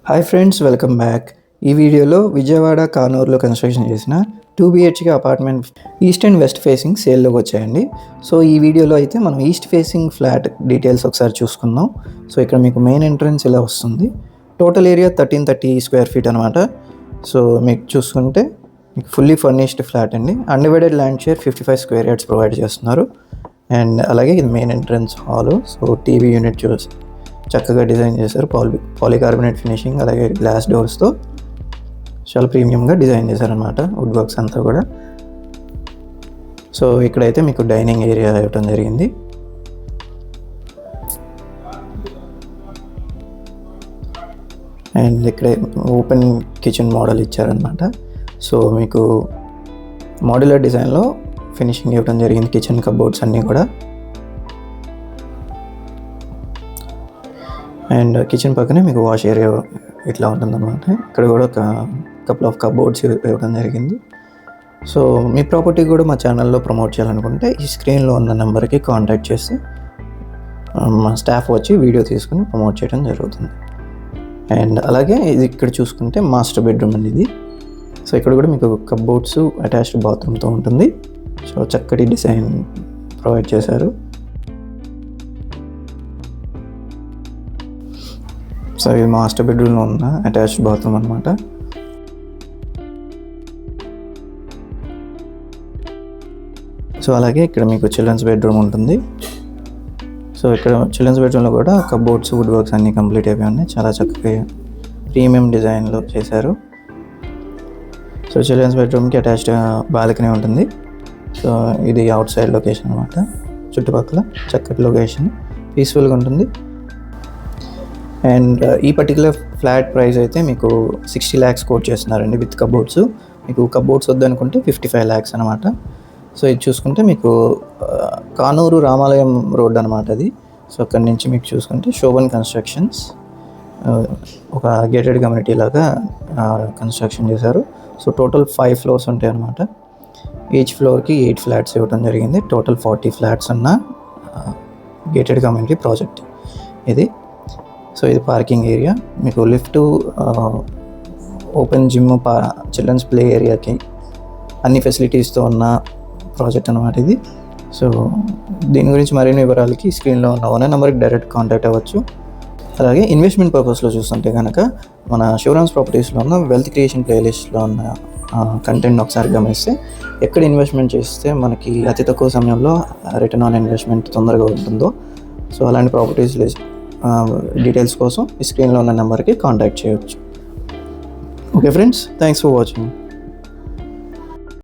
Hi friends, welcome back. ఈ వీడియోలో Vijayawada కానూరులో construction చేసిన 2 BHK apartment east and west facing సేల్లోకి వచ్చాయండి. సో ఈ వీడియోలో అయితే మనం ఈస్ట్ ఫేసింగ్ ఫ్లాట్ డీటెయిల్స్ ఒకసారి చూసుకుందాం. సో ఇక్కడ మీకు మెయిన్ ఎంట్రన్స్ ఇలా వస్తుంది. టోటల్ ఏరియా 1330 స్క్వేర్ ఫీట్ అనమాట. సో మీకు చూసుకుంటే మీకు ఫుల్లీ ఫర్నిష్డ్ ఫ్లాట్ అండి. Undivided land share 55 square yards provide చేస్తున్నారు. అండ్ అలాగే ఇది main entrance hall. So TV unit చూసి చక్కగా డిజైన్ చేశారు. పాలికార్బోనేట్ ఫినిషింగ్, అలాగే గ్లాస్ డోర్స్తో చాలా ప్రీమియంగా డిజైన్ చేశారనమాట. వుడ్ వర్క్స్ అంతా కూడా. సో ఇక్కడైతే మీకు డైనింగ్ ఏరియా ఇవ్వడం జరిగింది. అండ్ ఇక్కడే ఓపెన్ కిచెన్ మోడల్ ఇచ్చారనమాట. సో మీకు మోడ్యులర్ డిజైన్లో ఫినిషింగ్ ఇవ్వడం జరిగింది. కిచెన్ కబోర్డ్స్ అన్నీ కూడా. అండ్ కిచెన్ పక్కనే మీకు వాష్ ఏరియా ఇట్లా ఉంటుందన్నమాట. ఇక్కడ కూడా ఒక కపుల్ ఆఫ్ కబోర్డ్స్ ఇవ్వడం జరిగింది. సో మీ ప్రాపర్టీ కూడా మా ఛానల్లో ప్రమోట్ చేయాలనుకుంటే ఈ స్క్రీన్లో ఉన్న నెంబర్కి కాంటాక్ట్ చేసి మా స్టాఫ్ వచ్చి వీడియో తీసుకుని ప్రమోట్ చేయడం జరుగుతుంది. అండ్ అలాగే ఇది ఇక్కడ చూసుకుంటే మాస్టర్ బెడ్రూమ్ అండి ఇది. సో ఇక్కడ కూడా మీకు కబోర్డ్స్ అటాచ్డ్ బాత్రూమ్తో ఉంటుంది. సో చక్కటి డిజైన్ ప్రొవైడ్ చేశారు. సో ఇది మాస్టర్ బెడ్రూమ్లో ఉన్న అటాచ్డ్ బాత్రూమ్ అనమాట. సో అలాగే ఇక్కడ మీకు చిల్డ్రన్స్ బెడ్రూమ్ ఉంటుంది. సో ఇక్కడ చిల్డ్రన్స్ బెడ్రూమ్లో కూడా కబోర్డ్స్, వుడ్ వర్క్స్ అన్నీ కంప్లీట్ అయిపోయి ఉన్నాయి. చాలా చక్కగా ప్రీమియం డిజైన్లో చేశారు. సో చిల్డ్రన్స్ బెడ్రూమ్కి అటాచ్డ్ బాల్కనీ ఉంటుంది. సో ఇది అవుట్ సైడ్ లొకేషన్ అనమాట. చుట్టుపక్కల చక్కటి లొకేషన్, పీస్ఫుల్గా ఉంటుంది. అండ్ ఈ పర్టికులర్ ఫ్లాట్ ప్రైస్ అయితే మీకు 60 lakhs కోట్ చేస్తున్నారండి విత్ కబోర్డ్స్. మీకు కబోర్డ్స్ వద్దనుకుంటే 55 lakhs అనమాట. సో ఇది చూసుకుంటే మీకు కానూరు రామాలయం రోడ్ అనమాట అది. సో అక్కడి నుంచి మీకు చూసుకుంటే శోభన్ కన్స్ట్రక్షన్స్ ఒక గేటెడ్ కమ్యూనిటీ లాగా కన్స్ట్రక్షన్ చేశారు. సో టోటల్ 5 floors ఉంటాయి అనమాట. ఈచ్ ఫ్లోర్కి 8 flats ఇవ్వడం జరిగింది. టోటల్ 40 flats ఉన్న గేటెడ్ కమ్యూనిటీ ప్రాజెక్ట్ ఇది. సో ఇది పార్కింగ్ ఏరియా. మీకు lift, open gym, children's play ఏరియాకి అన్ని ఫెసిలిటీస్తో ఉన్న ప్రాజెక్ట్ అనమాట ఇది. సో దీని గురించి మరిన్ని వివరాలకి స్క్రీన్లో ఉన్న ఓనర్ నెంబర్కి డైరెక్ట్ కాంటాక్ట్ అవ్వచ్చు. అలాగే ఇన్వెస్ట్మెంట్ పర్పస్లో చూస్తుంటే కనుక మన శివరామ్స్ ప్రాపర్టీస్లో ఉన్న వెల్త్ క్రియేషన్ ప్లేలిస్ట్లో ఉన్న కంటెంట్ ఒకసారి గమనిస్తే ఎక్కడ ఇన్వెస్ట్మెంట్ చేస్తే మనకి అతి తక్కువ సమయంలో రిటర్న్ ఆన్ ఇన్వెస్ట్మెంట్ తొందరగా ఉంటుందో, సో అలాంటి ప్రాపర్టీస్ డీటెయిల్స్ కోసం ఈ స్క్రీన్లో ఉన్న నెంబర్కి కాంటాక్ట్ చేయవచ్చు. Okay friends, thanks for watching.